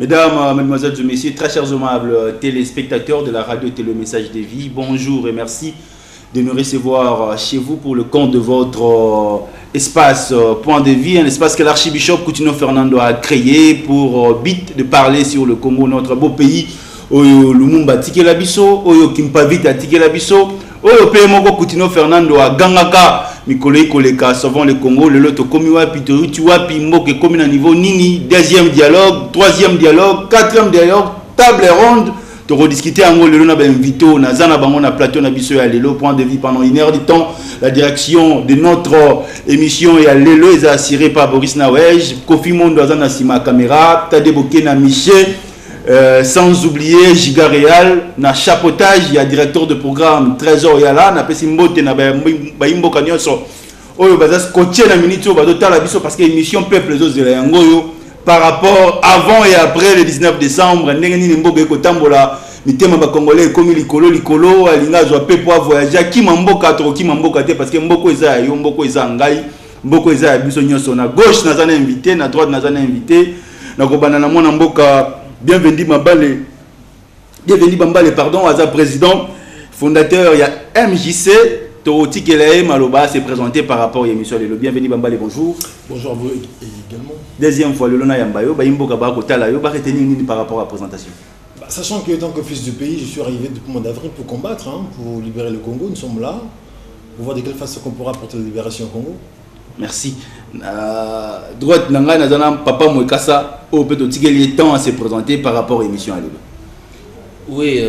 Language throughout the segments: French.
Mesdames, Mesdemoiselles et Messieurs, très chers aimables téléspectateurs de la radio et télé Message de Vie, bonjour et merci de nous recevoir chez vous pour le compte de votre espace Point de Vie, un espace que l'archibishop Coutinho Fernando a créé pour but de parler sur le Congo, notre beau pays. Oyo Lumumba tike la biso, oyo Kimpavita tike la biso, oyo pe moko Coutinho Fernando a gangaka mikolo ikoleka savant le Congo, le loto komi wapi toruti wapi mboke komi na niveau nini, deuxième dialogue, troisième dialogue, quatrième dialogue, table ronde, to rediscuter ango lelo na ba invito na zana bango na plateau na biso ya lelo Point de Vie pendant une heure de temps. La direction de notre émission est à lelo est assurée par Boris Nawej, Kofi Mondo azana sima caméra, Tadeboke na Michel. Sans oublier Giga Real, na chapeautage, il y a directeur de programme Trésor Yala, na pesimbote na baimbo kanyoso. Oyo bazas coacher na minute au badota la biso parce que émission peuple les de la yangoyo par rapport avant et après le 19 décembre, ndengeni nimboge ko tambola mitema ba congolais comme likolo alinga zo pe pour voyager ki mamboka to ki mamboka te parce que mboko eza yo mboko eza ngai mboko eza biso nyoso na gauche na zana invité na droite na zana invité na ko banana mona mboka. Bienvenue Bambale, pardon, Aza président, fondateur, il y a MJC, Toroti Kelae Maloba s'est présenté par rapport à l'émission. Bienvenue Bambale, bonjour. Bonjour à vous également. Deuxième fois, le Lona Yambayo, Baimbo Kabako Talayo, va retenir par rapport à la présentation. Sachant que, tant que fils du pays, je suis arrivé depuis le mois d'avril pour combattre, pour libérer le Congo. Nous sommes là pour voir de quelle façon on pourra apporter la libération au Congo. Merci. Droite Nanga Nazana Papa Moekasa au peut il temps à se présenter par rapport à l'émission à l'élo. Oui,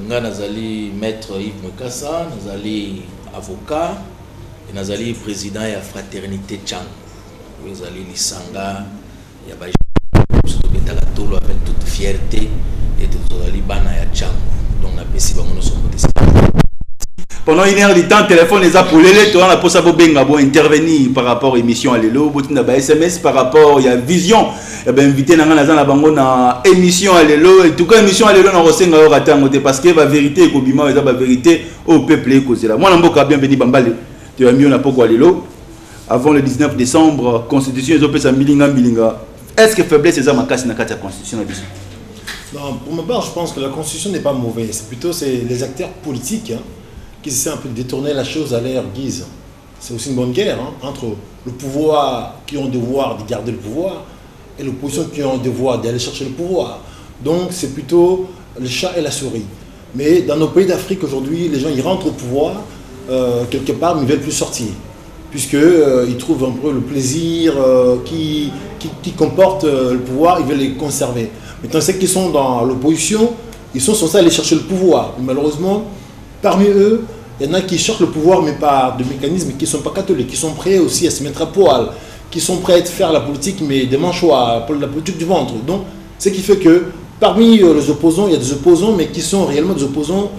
Nazali maître Yves Moekasa, Nazali avocat et Nazali président de la fraternité Tchang. Oui, Nazali Lisanga, Yabaji avec toute fierté et tout Nazali Bana ya Tchang. Donc la PCI va nous sommes. Pendant une heure de temps, téléphone les appelés, tu as la possibilité d'intervenir par rapport à l'émission à l'élo, tu as SMS par rapport à la vision. Et bien invité dans la émission à l'élo. En tout cas, émission à l'élo, on a parce que la vérité est que la vérité au peuple est causée. Moi, je suis bienvenu Bambale. Tu as mis un peu à l'élo. Avant le 19 décembre, constitution est bilinga. Est-ce que faiblesse est ma casse dans la constitution? Non, pour ma part, je pense que la constitution n'est pas mauvaise. C'est plutôt les acteurs politiques qui essaient un peu de détourner la chose à leur guise. C'est aussi une bonne guerre entre le pouvoir qui ont le devoir de garder le pouvoir et l'opposition qui ont le devoir d'aller chercher le pouvoir. Donc c'est plutôt le chat et la souris. Mais dans nos pays d'Afrique aujourd'hui, les gens ils rentrent au pouvoir quelque part mais ils ne veulent plus sortir. Puisqu'ils trouvent un peu le plaisir qui comporte le pouvoir, ils veulent les conserver. Maintenant ceux qui sont dans l'opposition, ils sont censés aller chercher le pouvoir. Mais malheureusement, parmi eux, il y en a qui cherchent le pouvoir, mais par des mécanismes qui ne sont pas catholiques, qui sont prêts aussi à se mettre à poil, qui sont prêts à faire la politique, mais des manchoirs, la politique du ventre. Donc, ce qui fait que parmi les opposants, il y a des opposants, mais qui sont réellement des opposants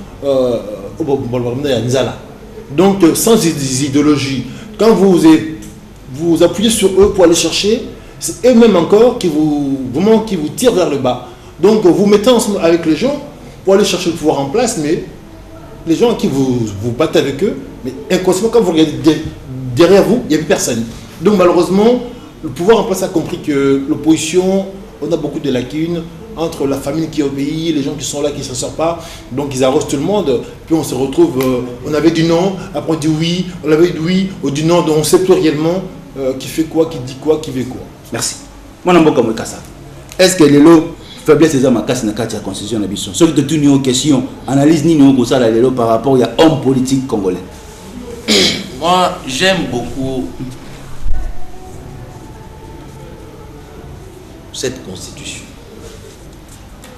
donc sans idéologie. Quand vous appuyez sur eux pour aller chercher, c'est eux-mêmes encore qui vous tirent vers le bas. Donc, vous mettez ensemble avec les gens pour aller chercher le pouvoir en place, mais les gens qui vous battez avec eux, mais inconsciemment, quand vous regardez derrière vous, il n'y a plus personne. Donc malheureusement, le pouvoir en place a compris que l'opposition, on a beaucoup de lacunes entre la famille qui est au pays, les gens qui sont là, qui ne s'en sortent pas. Donc ils arrosent tout le monde. Puis on se retrouve, on avait dit non, après on dit oui, on avait dit oui, on dit non, donc on ne sait plus réellement qui fait quoi, qui dit quoi, qui veut quoi. Merci. Moi, je suis ça. Est-ce que les lots faiblesse c'est ma casse dans la constitution de l'ambition. Ceux qui te une question, analyse ni nous ça par rapport à homme politique congolais. Moi, j'aime beaucoup cette constitution.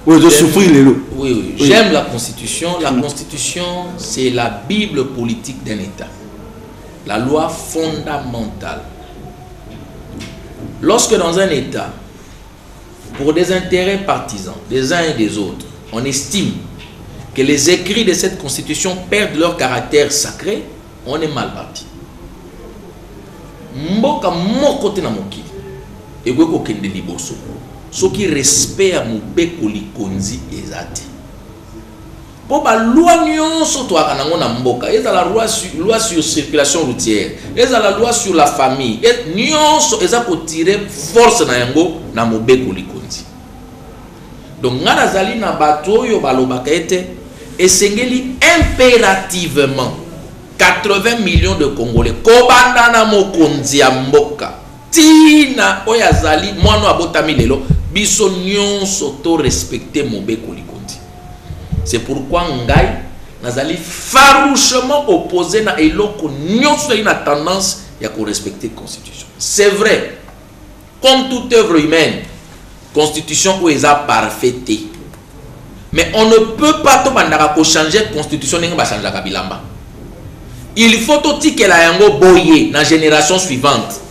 Oui, je souffre les lots. Oui, j'aime la constitution. La constitution, c'est la Bible politique d'un État. La loi fondamentale. Lorsque dans un État, pour des intérêts partisans des uns et des autres, on estime que les écrits de cette constitution perdent leur caractère sacré, on est mal parti. Mboka mokote na moki ego ko kende liboso soki respect à mobeko likonzi ezate po ba loi nyonso to akanango na mboka eza la loi sur circulation routière eza la loi sur la famille et nyonso eza ko tirer force na yango na mobeko likonzi Donc nga nazali na bato yo balobaka ete esengeli impérativement 80 millions de Congolais kobanda na mokonzi ya mboka tina oyo azali mwana abotami lelo biso nyonso to respecter Mobeko Likondi. C'est pourquoi ngai nazali farouchement opposé na eloko nyonso na tendance ya ko respecter constitution. C'est vrai, comme toute œuvre humaine, constitution ou est parfaite. Mais on ne peut pas tout bandaka ko changer constitution n'enga ba changer kabilamba. Il faut aussi que la yango boye na génération suivante.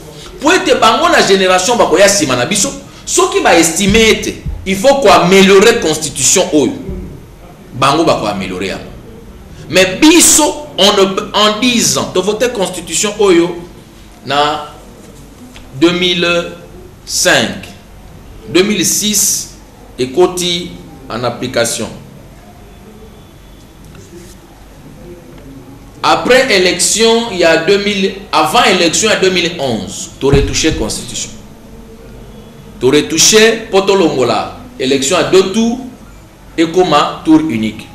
Pour être bango na génération ba koya sima na biso, ce qui va estimer il faut ko améliorer constitution oyo. Bango ba ko améliorer. Mais biso on ne peut, en 10 ans de voter constitution oyo na 2005 2006 et Koti en application. Après élection, il y a 2000, avant élection, il y a 2011, tu aurais touché constitution. Tu aurais touché Potolongola, élection à 2 tours et Koma, tour unique.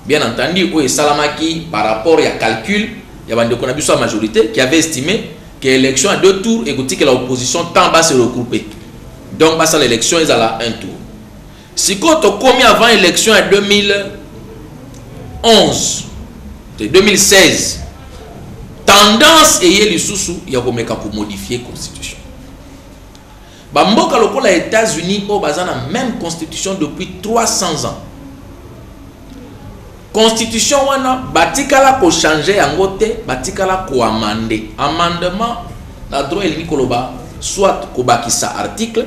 Bien entendu, où est Salamaki par rapport à calcul, il y a une majorité qui avait estimé que l'élection à 2 tours et que l'opposition tant bas se regrouper. Donc, à l'élection, ils allaient à 1 tour. Si quand on commis avant l'élection en 2011, 2016, tendance et les sous il y a pour modifier la constitution. Bamboka lokola États-Unis au bazana même constitution depuis 300 ans. Constitution wana batikala ko changer yangote, batikala ko amender. Amendement la droit elingi koloba soit ko bakisa article,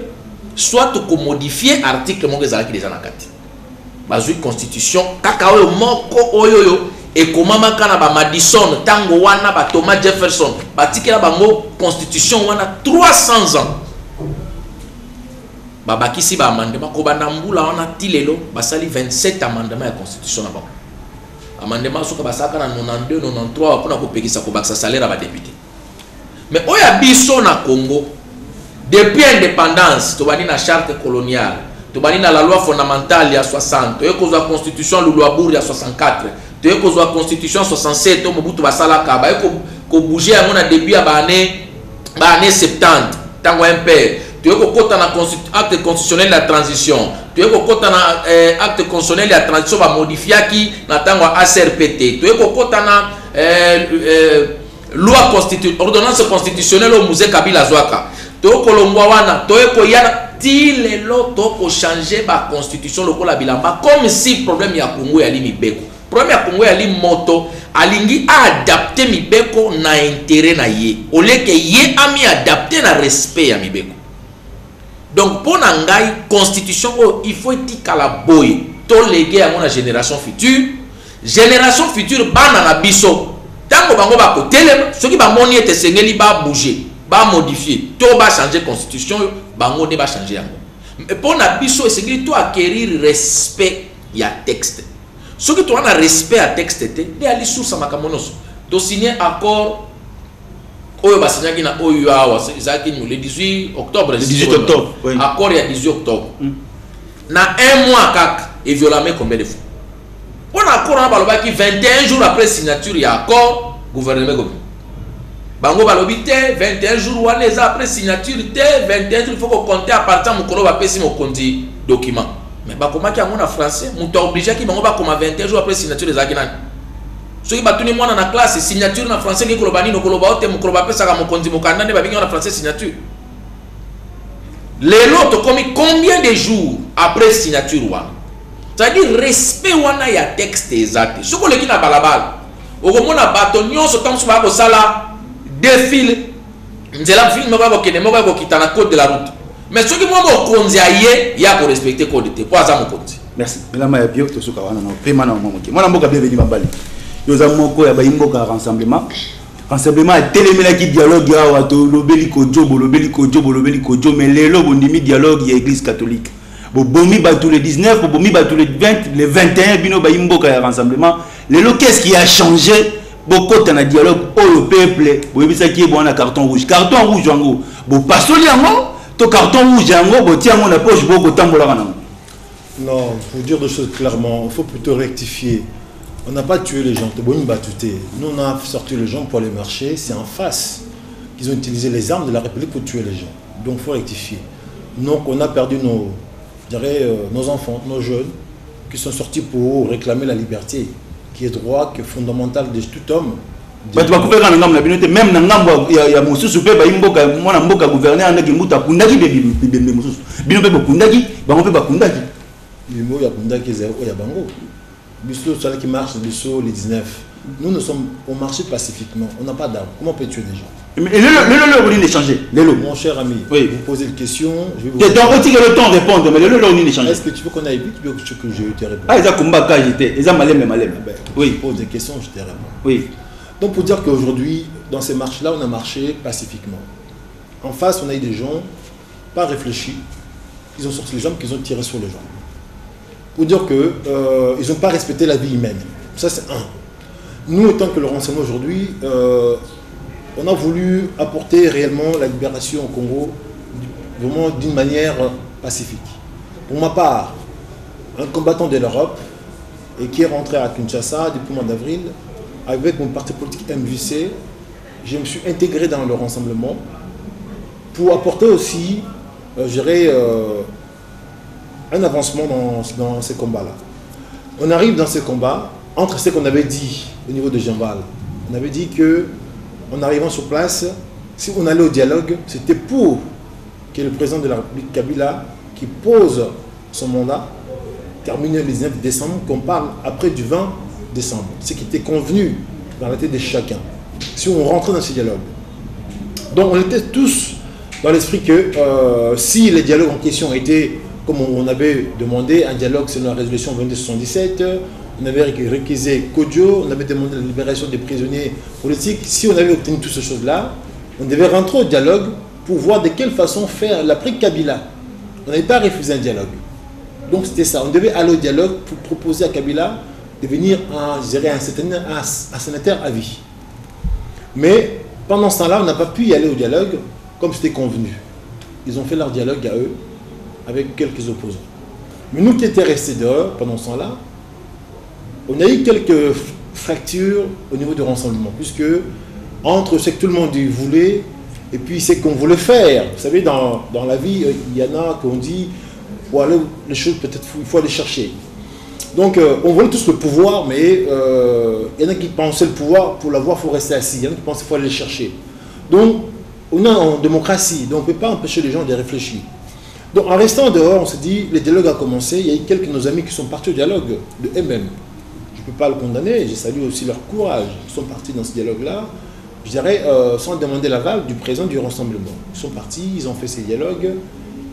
soit ko modifier article mo ezalaki déjà na kati. Bazui constitution kaka oyo moko oyoyo et comment makana ba Madison tango wana ba Thomas Jefferson batikela bango constitution wana 300 ans. Ba bakisi ba amendement ko banambula wana tilelo basali 27 amendements ya constitution na bango. Amendement soka basaka na 92 93 pour na kopekisa ko bakisa salaire ba député. Mais oya biso na Congo depuis indépendance to bani na charte coloniale, to bani na la loi fondamentale ya 60, to yeko za constitution Luluabur ya 64, to yeko za constitution 67 to Mobutu basala ka ba yeko ko bouger ya mona début ya ba année 70 tango MPR. Tu es kota na acte constitutionnel de la transition. Tu es kota na acte constitutionnel de la transition va modifier qui na tango ACRPT. Tu es kota na loi constitutionnelle, ordonnance constitutionnelle au musée Kabila Zwaka. Tu es kolongwa wana, tu es koyana tile lo to ko changer ba constitution lokola bilamba comme si problème ya Congo ya limi beko. Problème ya Congo ya limi moto alingi adapter mibeko na intérêt na ye. Oleke ye ami adapter na respect ya mibeko. Donc pour nangai constitution il faut etika la boy to léguer à mon génération future bana na biso tango bango ba ko telema ceux qui ba moni ete sengeli ba bouger ba modifier to ba changer constitution bango ne ba changer yango mais pour na biso sengeli to acquérir respect ya texte ceux qui to na respect à texte te de ali sous samakomonoso to signer accord oyo basinyaki na oyo awa ezaki le 18 octobre. Le 18 octobre, oui. Accord ya 18 octobre. Na un mois kaka et violamé combien de fois? On a accord na balobaki 21 jours après signature ya accord gouvernement gobi. Bango balobi te 21 jours wana eza après signature te 21 jours il faut qu'on compter à partir mukolo ba pesi mokonzi document. Mais bakomaki yango na français, muto obligé ki bango ba koma 21 jours après signature ezaki nani? Ceux qui battent moi dans la classe, signature en français, qui kolobani no koloba ote mukoloba pesa ka mokonzi mokanda ne babinga en français signature. Les lots commis combien de jours après signature wana? C'est-à-dire respect wana ya texte exact. Ce qu'on le dit na balabala. Au komona bato nyonso tant soba ko sala défile. Nzela film ba ko kene mo ba ko kitana code de la route. Mais ceux qui mo mokonzi aye ya ko respecter code te. Pour ça mokonzi. Merci. Melama ya bio to suka wana no pema na mo moki. Mwana mboka bienvenue babali. Nous avons un rassemblement. Rassemblement est téléméla qui dialogue à l'obéli kojobo, l'obéli kojobo, l'obéli kojobo, mais les lobes ont mis dialogue à l'église catholique. Bomi ba tous les 19, bomi ba tous les 20, les 21, bino ba imboka rassemblement. Les lots qu'est-ce qui a changé? Beaucoup de dialogue au peuple. Vous voyez ça qui est bon à carton rouge. Carton rouge en gros. Bon, pas seulement, to carton rouge en gros, tiens mon approche beaucoup tambola. Non, pour dire des choses clairement, il faut plutôt rectifier. On n'a pas tué les gens. Nous, on a sorti les gens pour aller marcher. C'est en face qu'ils ont utilisé les armes de la République pour tuer les gens. Donc, il faut rectifier. Donc, on a perdu nos enfants, nos jeunes, qui sont sortis pour réclamer la liberté, qui est droit, qui est fondamental de tout homme. Tu vas couper quand même dans l'ambo, il y a mon sous super, il y a mon gouverner en qui mouta kundaki bébé moussous. Bien fait kundaki, on fait pas kundaki. Les mots, il y a kundaki, il y a bango. Bisso, celui qui marche, Bisso, les 19. Nous, on marchait pacifiquement, on n'a pas d'armes. Comment on peut tuer des gens? Mais le on est échangé. Mon cher ami, oui. Vous posez une question, je vais vous répondre. Le temps de répondre, mais le on est échangé. Est-ce que tu veux qu'on aille vite ou que je te réponde? Ah, ils ont combat quand j'étais, ils ont malem. Oui. Je pose des questions, je te réponds. Oui. Donc pour dire qu'aujourd'hui, dans ces marches-là, on a marché pacifiquement. En face, on a eu des gens, pas réfléchis, ils ont sorti les jambes, qu'ils ont tiré sur les gens. Pour dire qu'ils n'ont pas respecté la vie humaine. Ça, c'est un. Nous, étant que le renseignement aujourd'hui, on a voulu apporter réellement la libération au Congo vraiment d'une manière pacifique. Pour ma part, un combattant de l'Europe et qui est rentré à Kinshasa depuis le mois d'avril, avec mon parti politique MJC, je me suis intégré dans le rassemblement pour apporter aussi, un avancement dans ces combats-là. On arrive dans ces combats, entre ce qu'on avait dit au niveau de Jean-Val, on avait dit que en arrivant sur place, si on allait au dialogue, c'était pour que le président de la République Kabila, qui pose son mandat, termine le 19 décembre, qu'on parle après du 20 décembre. Ce qui était convenu dans la tête de chacun. Si on rentrait dans ce dialogue. Donc on était tous dans l'esprit que si les dialogues en question étaient, comme on avait demandé, un dialogue selon la résolution 2277, on avait réquisé Kodjo, on avait demandé la libération des prisonniers politiques. Si on avait obtenu toutes ces choses-là, on devait rentrer au dialogue pour voir de quelle façon faire l'après-Kabila. On n'avait pas refusé un dialogue. Donc c'était ça. On devait aller au dialogue pour proposer à Kabila de venir un sénateur à vie. Mais pendant ce temps-là, on n'a pas pu y aller au dialogue comme c'était convenu. Ils ont fait leur dialogue à eux avec quelques opposants. Mais nous qui étions restés dehors pendant ce temps-là, on a eu quelques fractures au niveau du renseignement, puisque entre ce que tout le monde voulait et puis ce qu'on voulait faire, vous savez, dans la vie, il y en a qu'on dit, pour aller, les choses peut-être il faut aller chercher. Donc on voulait tous le pouvoir, mais il y en a qui pensaient le pouvoir, pour l'avoir, il faut rester assis. Il y en a qui pensaient qu'il faut aller le chercher. Donc on est en démocratie, donc on ne peut pas empêcher les gens de réfléchir. Donc en restant dehors, on s'est dit, le dialogue a commencé, il y a eu quelques de nos amis qui sont partis au dialogue de eux-mêmes. Je ne peux pas le condamner, j'ai salué aussi leur courage. Ils sont partis dans ce dialogue-là, je dirais, sans demander l'aval du président du rassemblement. Ils sont partis, ils ont fait ces dialogues.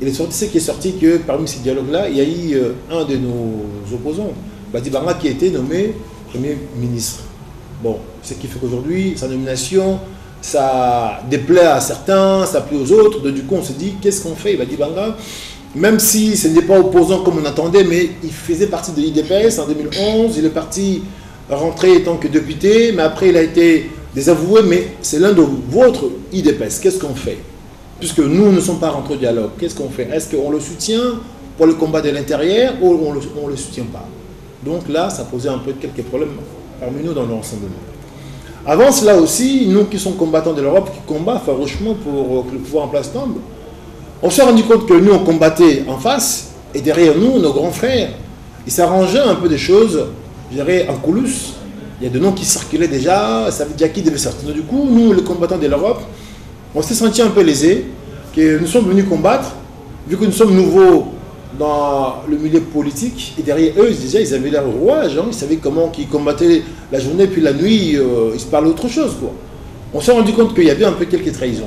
Il est sorti, ce qui est sorti que parmi ces dialogues-là, il y a eu un de nos opposants, Badi Banga, qui a été nommé Premier ministre. Bon, ce qui fait qu'aujourd'hui, sa nomination, ça déplaît à certains, ça plaît aux autres. Donc, du coup, on se dit, qu'est-ce qu'on fait? Badi Banga, même si ce n'est pas opposant comme on attendait, mais il faisait partie de l'IDPS en 2011, il est parti rentrer en tant que député, mais après il a été désavoué, mais c'est l'un de votre IDPS. Qu'est-ce qu'on fait? Puisque nous ne sommes pas rentrés au dialogue, qu'est-ce qu'on fait? Est-ce qu'on le soutient pour le combat de l'intérieur ou on ne le soutient pas? Donc là, ça posait un peu quelques problèmes parmi nous dans le rassemblement. Avant cela aussi, nous qui sommes combattants de l'Europe, qui combattent farouchement pour que le pouvoir en place tombe, on s'est rendu compte que nous, on combattait en face, et derrière nous, nos grands frères, ils s'arrangeaient un peu des choses, je dirais, en coulisses. Il y a des noms qui circulaient déjà, ça veut dire qui devait sortir. Du coup, nous, les combattants de l'Europe, on s'est senti un peu lésés, que nous sommes venus combattre, vu que nous sommes nouveaux dans le milieu politique, et derrière eux, déjà, ils avaient leur rouage, hein, ils savaient comment ils combattaient la journée, puis la nuit, ils se parlaient autre chose, quoi. On s'est rendu compte qu'il y avait un peu quelques trahisons,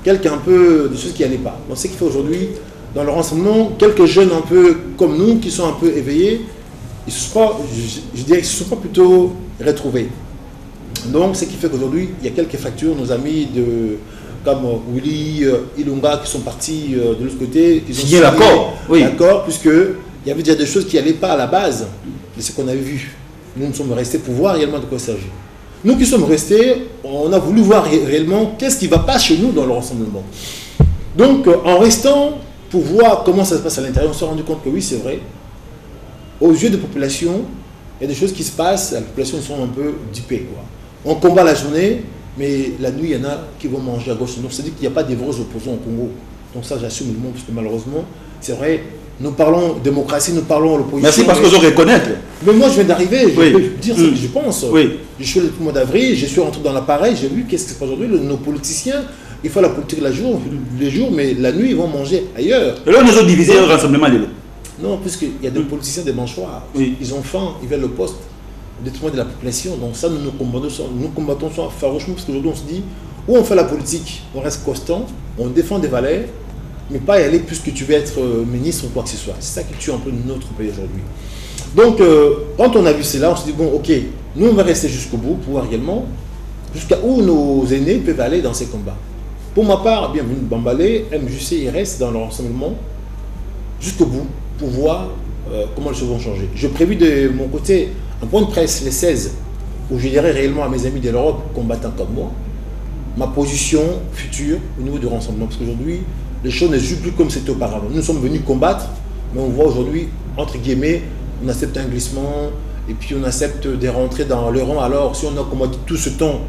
un peu de choses qui n'allaient pas. On sait qu'il fait aujourd'hui, dans le renseignement, quelques jeunes un peu comme nous, qui sont un peu éveillés, ils se sont pas, je dirais qu'ils se sont pas plutôt retrouvés. Donc, ce qui fait qu'aujourd'hui, il y a quelques fractures, nos amis comme Willy, Ilunga, qui sont partis de l'autre côté, qui ont signé l'accord, oui. D'accord, puisqu'il y avait déjà des choses qui n'allaient pas à la base de ce qu'on avait vu. Nous sommes restés pour voir réellement de quoi il s'agit. Nous qui sommes restés, on a voulu voir réellement qu'est-ce qui ne va pas chez nous dans le rassemblement. Donc, en restant pour voir comment ça se passe à l'intérieur, on s'est rendu compte que oui, c'est vrai, aux yeux des populations, il y a des choses qui se passent, la population ils sont un peu dupés, quoi. On combat la journée, mais la nuit, il y en a qui vont manger à gauche. Donc, c'est-à-dire qu'il n'y a pas des vrais opposants au Congo. Donc ça, j'assume le mot, parce que malheureusement, c'est vrai, nous parlons démocratie, nous parlons l'opposition. Merci parce que je reconnais. Mais moi, je viens d'arriver, je peux dire ce que je pense. Oui. Je suis le mois d'avril, je suis rentré dans l'appareil, j'ai vu qu'est-ce qui se passe aujourd'hui. Nos politiciens, ils font la politique les jours, mais la nuit, ils vont manger ailleurs. Et là, nous avons divisé le rassemblement. Non, puisqu'il y a des politiciens, des manchoirs. Oui. Ils ont faim, ils veulent le poste, au détriment de la population. Donc ça, nous combattons ça farouchement, parce qu'aujourd'hui, on se dit, où on fait la politique, on reste constant, on défend des valeurs, mais pas y aller puisque tu veux être ministre ou quoi que ce soit. C'est ça qui tue un peu notre pays aujourd'hui. Donc, quand on a vu cela, on se dit, bon, ok, nous, on va rester jusqu'au bout, pour voir réellement, jusqu'à où nos aînés peuvent aller dans ces combats. Pour ma part, bienvenue Bambalé, MJC, ils restent dans leur enseignement jusqu'au bout, pour voir comment les choses vont changer. Je prévu de mon côté un point de presse, les 16, où je dirai réellement à mes amis de l'Europe, combattants comme moi, ma position future au niveau du renseignement. Parce qu'aujourd'hui, les choses ne jouent plus comme c'était auparavant. Nous sommes venus combattre, mais on voit aujourd'hui, entre guillemets, on accepte un glissement, et puis on accepte de rentrer dans le rang. Alors, si on a combattu tout ce temps,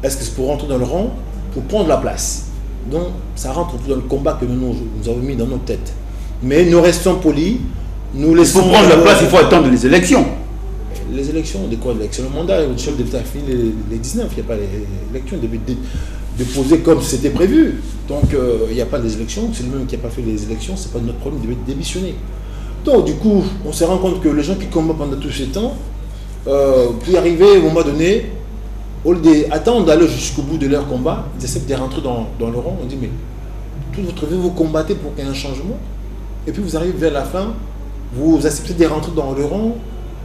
est-ce que c'est pour rentrer dans le rang, pour prendre la place? Donc, ça rentre dans le combat que nous avons mis dans nos têtes. Mais nous restons polis, nous laissons... Pour prendre la place, il faut attendre les élections. Les élections, de quoi l'élection? Le mandat, le chef d'État a fini les 19, il n'y a pas l'élection, il devait déposer comme c'était prévu. Donc il n'y a pas des élections, c'est lui-même qui n'a pas fait les élections, c'est pas notre problème, il devait démissionner. Donc du coup, on se rend compte que les gens qui combattent pendant tout ce temps, pour y arriver au moment donné, au lieu d'attendre d'aller jusqu'au bout de leur combat, ils essaient de rentrer dans le rang, on dit mais toute votre vie vous combattez pour qu'il y ait un changement, et puis vous arrivez vers la fin, vous acceptez de rentrer dans le rang,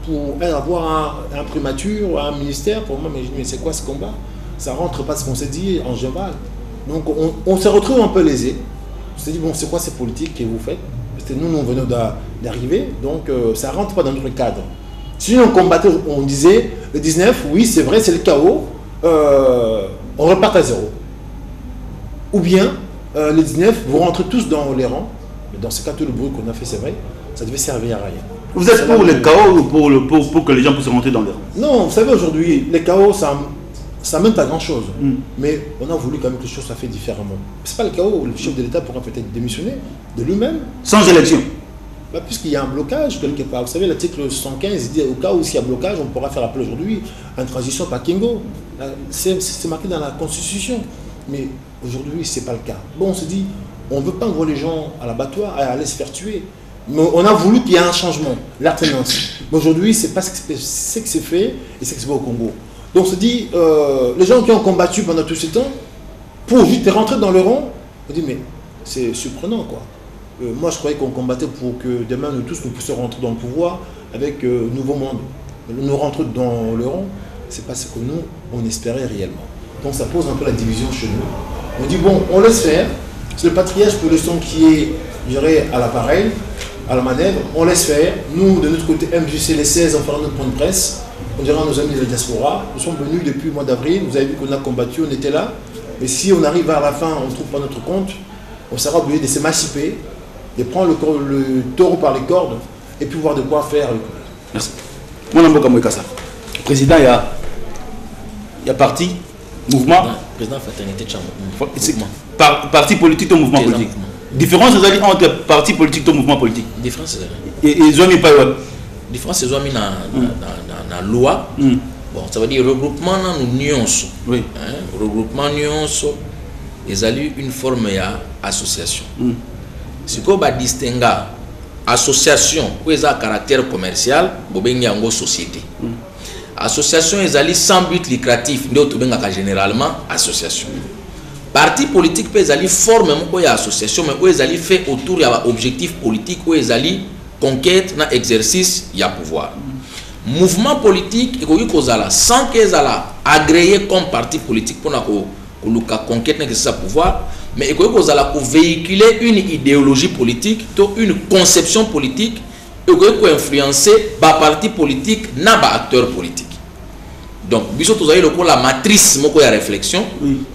pour avoir un primature, un ministère. Pour moi, mais c'est quoi ce combat? Ça rentre pas ce qu'on s'est dit en général. Donc on se retrouve un peu lésé. On s'est dit, bon, c'est quoi ces politiques que vous faites? Parce que nous venons d'arriver, donc ça rentre pas dans notre cadre. Si on combattait, on disait, le 19, oui, c'est vrai, c'est le chaos, on repart à zéro. Ou bien, le 19, vous rentrez tous dans les rangs, mais dans ce cas, tout le bruit qu'on a fait, c'est vrai, ça devait servir à rien. Vous êtes pour le chaos ou pour que les gens puissent rentrer dans les rangs? Non, vous savez, aujourd'hui, les chaos, ça mène pas grand-chose. Mais on a voulu quand même que les choses soient faites différemment. C'est pas le chaos, le chef de l'État pourra peut-être démissionner de lui-même. Sans élection? Bah, puisqu'il y a un blocage quelque part. Vous savez, l'article 115 dit au cas où s'il y a blocage, on pourra faire appel aujourd'hui à une transition par Kingo. C'est marqué dans la Constitution. Mais aujourd'hui, c'est pas le cas. Bon, on se dit, on ne veut pas envoyer les gens à l'abattoir, à aller se faire tuer. Mais on a voulu qu'il y ait un changement, l'alternance. Mais aujourd'hui, c'est pas ce que c'est fait et c'est que c'est pas au Congo. Donc on se dit, les gens qui ont combattu pendant tout ce temps, pour juste rentrer dans le rang, on dit mais c'est surprenant quoi. Moi je croyais qu'on combattait pour que demain nous tous nous puissions rentrer dans le pouvoir avec un nouveau monde. Nous rentrons dans le rang, c'est pas ce que nous on espérait réellement. Donc ça pose un peu la division chez nous. On dit bon, on laisse faire. C'est le patriarche pour le son qui est, je dirais, à l'appareil, à la manœuvre, on laisse faire. Nous, de notre côté, MJC les 16, on fera notre point de presse. On dira à nos amis de la diaspora, nous sommes venus depuis le mois d'avril, vous avez vu qu'on a combattu, on était là. Mais si on arrive à la fin, on ne trouve pas notre compte, on sera obligé de s'émanciper, de prendre le taureau par les cordes et puis voir de quoi faire. Merci. Mon Amboka Moekassa. Président, il y a parti, mouvement. Président Fraternité Tchang. Parti politique ou mouvement politique? Différence entre parti politique et mouvement politique? Différence. Et ils ont mis pas de différence, ils ont mis dans la loi. Bon, ça veut dire regroupement dans nos nuances. Oui. Regroupement nuances, ils ont eu une forme d'association. Ce qu'on va distinguer, association, où ils ont un caractère commercial, il y a une société. Association, ils ont sans but lucratif, généralement association. Parti politique peut aller former une association, mais où ils allaient faire autour d'un objectif politique, où ils allaient conquête, dans exercice, il y a pouvoir. Mouvement politique, sans qu'ils aient agréé comme parti politique pour la conquête, c'est pouvoir, mais ils allaient véhiculer une idéologie politique, une conception politique, et qu'ils influencer par parti politique, n'a pas acteur politique. Donc, vous avez la matrice de la réflexion,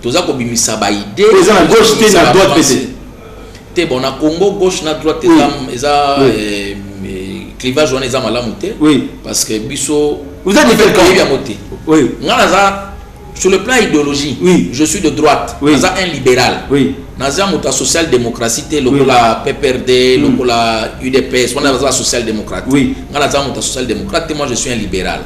vous avez une idée. Vous avez gauche, vous avez droite, bon, na Congo, gauche, na droite, clivage on est à malamu te. Oui. Parce que biso. Vous êtes de quel camp? Oui. Sur le plan idéologie, oui. je suis de droite. Oui. Naza un libéral. Oui. Naza muta social-démocratie, le la PPRD, le la UDPS, on a la social-démocrate. Oui. Naza muta social-démocrate, moi je suis un libéral.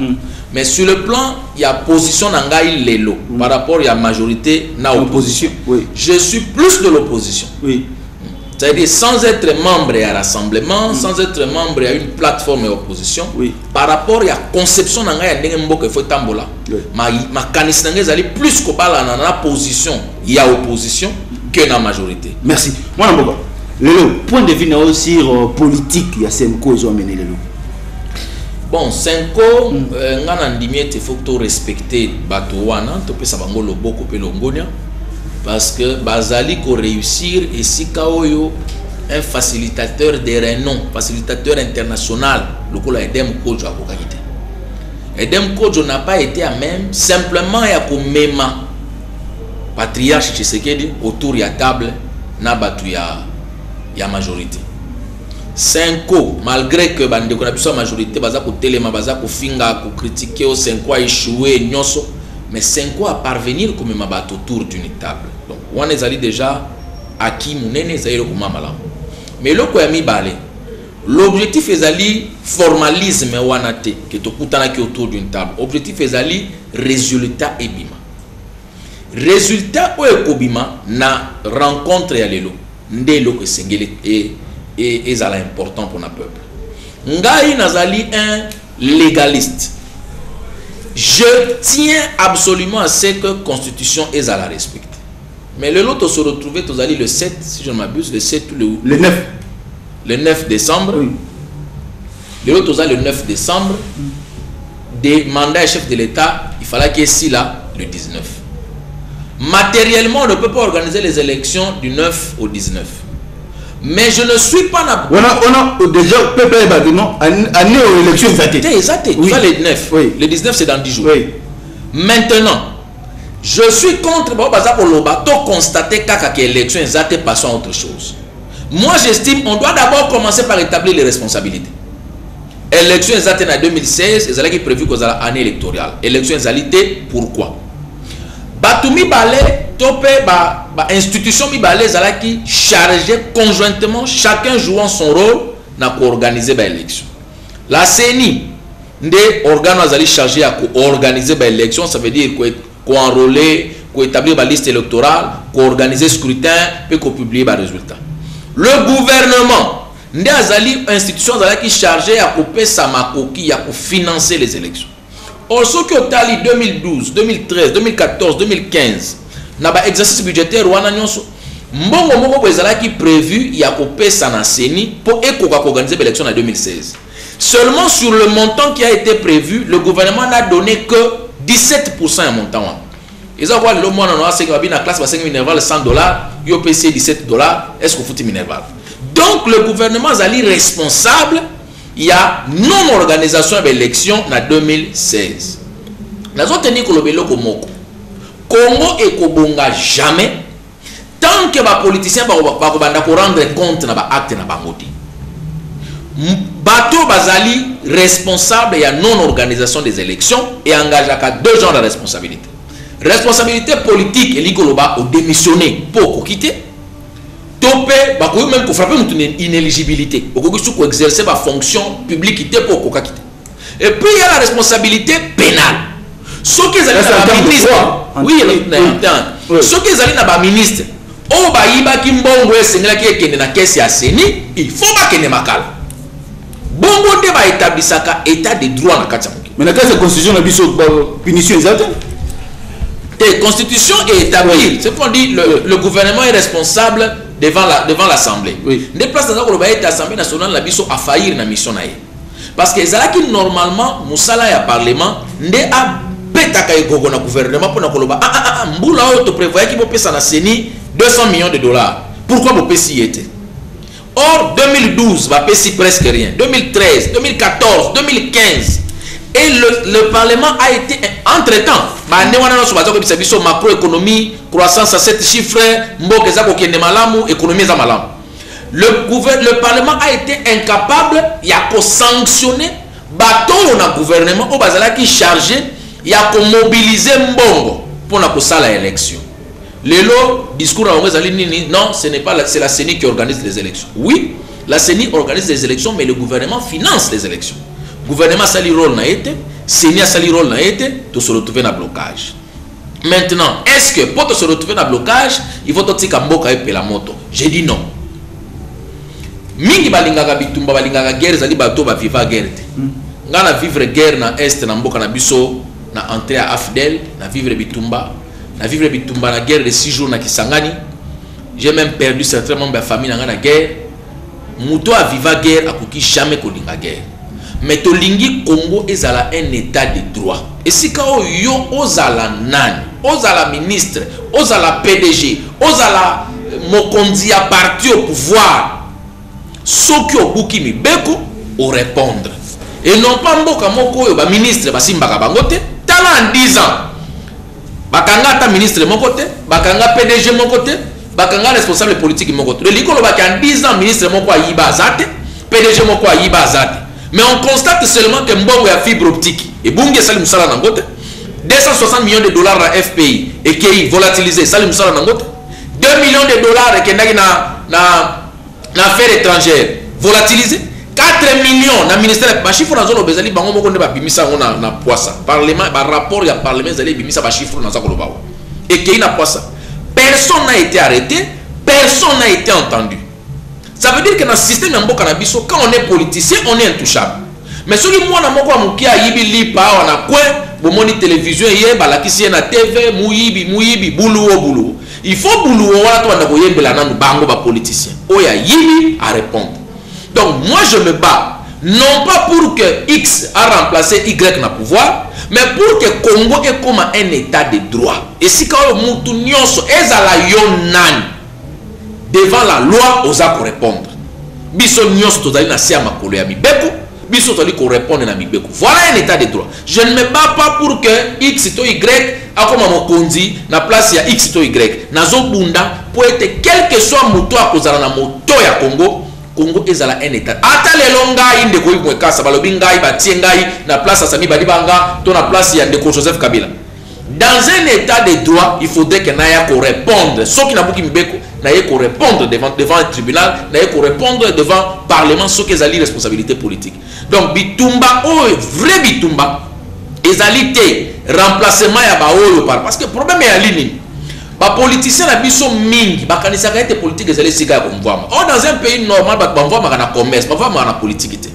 Mais sur le plan, il y a position nangaï lelo par rapport à la majorité na opposition. Oui. Je suis plus de l'opposition. Oui. C'est-à-dire sans être membre à rassemblement, sans être membre à une plateforme d'opposition, oui. Par rapport à la conception de il faut tambola. Ma canis aller plus que dans la position, il y a opposition que dans la majorité. Merci. Moi, le point de vue sur politique, il y a Senko ils ont mené le bon, Senko, il faut que tu respectes Batouana, tu peux savoir le beaucoup de l'ongonia. Parce que Bazali ko réussir et si Kaoyo un facilitateur de renom, facilitateur international, le coup Edem Kojo a kokakite. Edem Kojo n'a pas été à même simplement ya ko mema patriarche Tshisekedi autour ya table na batu ya majorité. Senko malgré que bande ko na biso majorité baza ko telema baza ko finga ko critiquer au Senko a échoué nyonso. Mais Senko à parvenir comme ma autour d'une table. Donc, on est allé déjà acquis mon aîné zaïro comme malam. Mais le quoi mi balé. L'objectif est d'aller formalisme wanate que to kutana qui autour d'une table. Objectif est d'aller résultat et bima. Résultat ou ekobima na rencontre ya lelo. Ndelo que sengele et ça important pour na peuple. Ngai nazali un légaliste. Je tiens absolument à ce que la Constitution est à la respecter. Mais le lot se retrouvait le 7, si je ne m'abuse, le 7 ou le 9. Le 9 décembre. Oui. Le lot le 9 décembre. Des mandats chef de l'État, il fallait qu'il y ait ici là le 19. Matériellement, on ne peut pas organiser les élections du 9 au 19. Mais je ne suis pas... On a déjà PPR non année aux élections exact. Oui. Le 9. Oui. Le 19 c'est dans 10 jours. Oui. Maintenant, je suis contre constater que l'élection est passant à autre chose. Moi j'estime on doit d'abord commencer par établir les responsabilités. Élection est en 2016, et c'est prévu qu'aux année électorale. Élection est pourquoi? Batumi balé topé institution mi balé qui chargé conjointement chacun jouant son rôle na organiser l'élection. La CENI des organes azali chargé à organiser l'élection, ça veut dire qu'on enrôler, qu'on établir la liste électorale, qu'on organiser scrutin et qu'on publier les résultats. Le gouvernement des azali institution qui chargé à couper sa makoki à financer les élections. Or, ce qui est allé 2012, 2013, 2014, 2015, n'a pas exercice budgétaire ou mbongo moko qui prévu il y a coupé ça na CENI pour organiser l'élection en 2016. Seulement sur le montant qui a été prévu, le gouvernement n'a donné que 17% à montant. Ils ont le mois on a c'est que la classe va 5 minerval $100, yo PC $17. Est-ce que faut minerval? Donc le gouvernement est responsable. Il y a non-organisation de l'élection en 2016. Nous avons tenu que le Congo et Kobonga jamais tant que les politiciens ne vont rendre compte de l'acte. Bato Bazali responsable de non-organisation des élections et engage à 2 genres de responsabilité. Responsabilité politique et l'Igoloba ont démissionné pour quitter. Topé, même pour frapper une inéligibilité, pour exercer ma fonction publique pour quitter. Et puis il y a la responsabilité pénale. Ceux qui sont ministre, oui, ceux qui sont ministre, oh bah il va qui mbongo esengela qui est na caisse ya CENI, il faut pas qu'il ne makala. Bongo de ba établissaka état de droit na kati. Mais la constitution na biso punition exacte. La constitution est établie. C'est pour dire le gouvernement est responsable devant l'Assemblée. Oui. Des places dans l'Assemblée nationale, la biso a failli na mission naïe. Parce que ça qui normalement Moussala et parlement ne a pétaka et gogo na gouvernement pour na koloba mbula auto prévoyait qu'il peut payer na CENI $200 millions. Pourquoi vous payez était? Or 2012 va payer presque rien. 2013, 2014, 2015 et le parlement a été entre-temps macroéconomie, croissance à 7 chiffres, mboke za kokende malamu, économie za malamu. le Parlement a été incapable de sanctionner bateau au gouvernement au bazala qui chargé de mobiliser mbongo pour la élection. Le discours à non, ce n'est pas c'est la CENI qui organise les élections. Oui, la CENI organise les élections, mais le gouvernement finance les élections. Le gouvernement a le rôle, CENI a le rôle, de se retrouver dans le blocage. Maintenant, est-ce que pour se retrouver dans le blocage, il faut que Mboka ait la moto? J'ai dit non. Mingi balingaka bitumba balingaka guerre zali bato ba vivre guerre. Ngana vivre guerre na est na Mboka na biso na entrée à Afdel, na vivre bitumba na guerre de 6 jours na Kisangani. J'ai même perdu certains membres de la famille dans la guerre. Muto a vivre guerre a kuki jamais kolinga guerre. Mais to lingi Congo ezala un état de droit. Et si kao yo ozala nani, ozala ministre, ozala PDG, ozala mokondi a parti au pouvoir, soki obuki mibeko o répondre. Et non pas mboka moko yo ba ministre ba simbaka bangote, tala en 10 ans. Bakanga ta ministre mon côté, bakanga PDG mon côté, bakanga responsable politique mon côté. Le likolo baka en 10 ans ministre moko ayiba azate, PDG moko ayiba azate. Mais on constate seulement que mbongo ya fibre optique et bunge salim sala nangote 260 millions de dollars à FPI et qui volatilisé salim sala nangote 2 millions de dollars et qui na affaires étrangères volatilisé 4 millions na ministère ba chiffre na zone bezali bango moko ne ba bimisa ngona na poisa parlement ba rapport ya parlement zali bimisa ba chiffre na zakolo bawo et qui na poisa personne n'a été arrêté, personne n'a été entendu. Ça veut dire que dans le système de Mboka-Nabiso, quand on est politicien, on est intouchable. Mais ce qui moi, je suis on a télévision, na TV, mouyibi, boulou. Il faut boulou, politicien. Oya yibi à répondre. Donc moi je me bats, non pas pour que X a remplacé Y na pouvoir, mais pour que Congo est comme un état de droit. Et si quand on nyonso ezala yonan devant la loi, osa ko répondre. Biso nyonso tozali na sia makolo ya mibeko, biso tozali ko répondre na mibeko. Voilà un état de droit. Je ne me bats pas pour que X to Y a comme mokonzi na place ya X to Y. Nazo bunda pour être quel que soit moto a kozala na moto ya Congo. Congo ezala un état. Ata le longa inde ko ibwe kasa balobi ngai batie ngai na place Sami Badibanga to na place ya Ndeko Joseph Kabila. Dans un état de droit, il faudrait que naya ko répondre. Ceux qui n'a pas mbeko naya ko répondre devant un tribunal, naya ko répondre devant le parlement ceux qui ont responsabilité politique. Donc bitumba vrai bitumba ezalité remplacement ya ba oyo parce que problème est à ligne. Les politiciens na biso mingi bakanisaka ete politique ezali sika ko mvama. Or dans un pays normal ba mvama kana commerce, ba mvama kana politique te.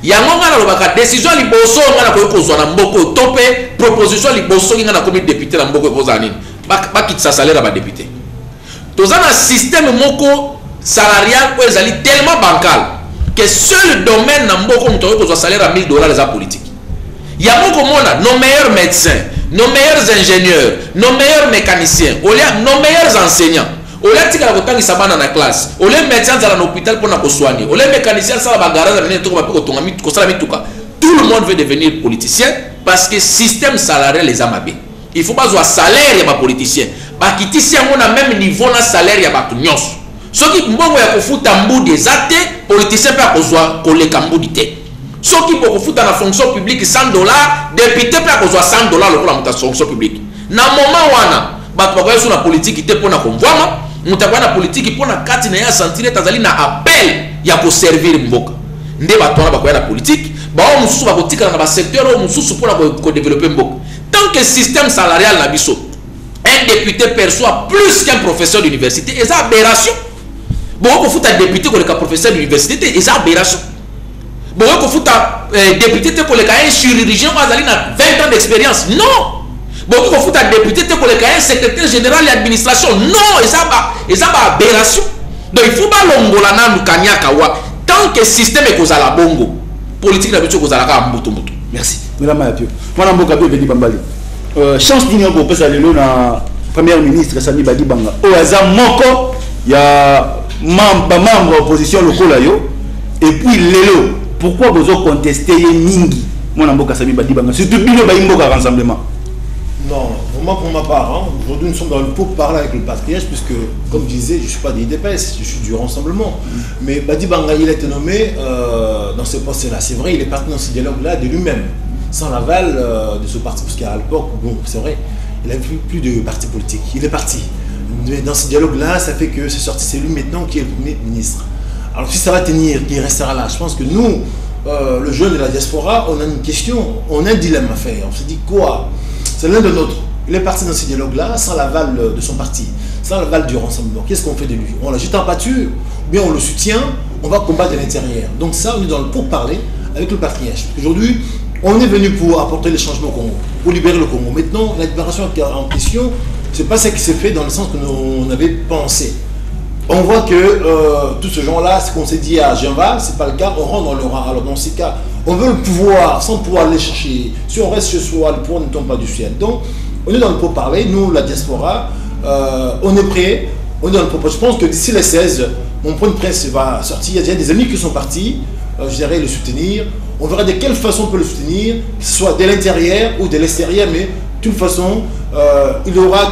Yango ngana lobaka décision liboso ngana ko kozwa na mboko topé proposition liboso ngana comme député na mboko kozani. Ba kitsa salaire ba député. Tozana système moko salarial ko ezali tellement bancal que seul domaine na mboko mutoko kozwa salaire à $1000 les politique. Yango komona nos meilleurs médecins, nos meilleurs ingénieurs, nos meilleurs mécaniciens, nos meilleurs enseignants. Au lieu de faire sabana na classe, au lieu de médecins dans l'hôpital pour nous soigner, au lieu de mécaniciens dans la garage, tout le monde veut devenir politicien parce que le système salarial les a mabé. Il faut pas avoir salaire ya ba politicien. Ba kitisi on a même niveau na salaire ya ba nyonso. Ce qui mbongo ya kofuta mbudi ezate, politicien pa kozwa koleka mbudi te. Ce qui peut foutre dans la fonction publique $100, député peut avoir $100 pour la fonction publique. Dans le moment où on a sur la politique, il pour la convoima, on a la politique pour la carte, il y a senti Tanzanie na appel, il y a pour servir Mboka. Ndé batona ba la politique, ba on mususu ba kotika na ba secteur on mususu pour la développer Mboka. Tant que le système salarial na biso, un député perçoit plus qu'un professeur d'université, c'est aberration. Bon on fout un député comme le professeur d'université, c'est aberration. Bon, on faut député pour les un chirurgien qui a 20 ans d'expérience. Non. Bon, on faut un député pour les un secrétaire général de l'administration. Non, et ça va aberration. Donc il faut pas l'ongolana nous kanyakawa tant que le système est cause à la bongo. Politique la bicho cause à la mbuto mbuto. Merci. Madame Mapio. Moi Mboka Bio Bedi Bambali. Chance d'union pour passer le na premier ministre Sami Badibanga. Au hasard moko ya membre opposition locale yo et puis lelo. Pourquoi vous avez contesté Mingi, mon Mboka Sami Badibanga, surtout Bino Baimboka rassemblement? Non, moi, pour ma part, hein, aujourd'hui, nous sommes dans le pot parler avec le patriarche, puisque, comme je disais, je ne suis pas des IDPS, je suis du Rassemblement. Mais Badi Banga, il a été nommé dans ce poste-là. C'est vrai, il est parti dans ce dialogue-là de lui-même, sans l'aval de ce parti, parce qu'à l'époque, bon, c'est vrai, il n'avait plus de parti politique. Il est parti. Mais dans ce dialogue-là, ça fait que c'est sorti, c'est lui maintenant qui est le Premier ministre. Alors si ça va tenir, qui restera là, je pense que nous, le jeune de la diaspora, on a une question, on a un dilemme à faire. On se dit quoi? C'est l'un de nôtres. Il est parti dans ce dialogue-là sans l'aval de son parti, sans l'aval du Rassemblement. Qu'est-ce qu'on fait de lui? On la jette en pâture, ou bien on le soutient, on va combattre de l'intérieur. Donc ça, on est dans le pourparler avec le patriarche. Aujourd'hui, on est venu pour apporter les changements au Congo, pour libérer le Congo. Maintenant, la libération en question, ce n'est pas ce qui s'est fait dans le sens que nous avait pensé. On voit que tout ce genre-là, ce qu'on s'est dit à Genva, ce n'est pas le cas, on rentre dans le rang. Alors dans ces cas, on veut le pouvoir sans pouvoir aller chercher. Si on reste chez soi, le pouvoir ne tombe pas du ciel. Donc, on est dans le pourparler, nous, la diaspora, on est prêts, on est dans le pourparler. Je pense que d'ici les 16, mon point de presse va sortir. Il y a déjà des amis qui sont partis, je dirais, le soutenir. On verra de quelle façon on peut le soutenir, que ce soit de l'intérieur ou de l'extérieur, mais de toute façon, il y aura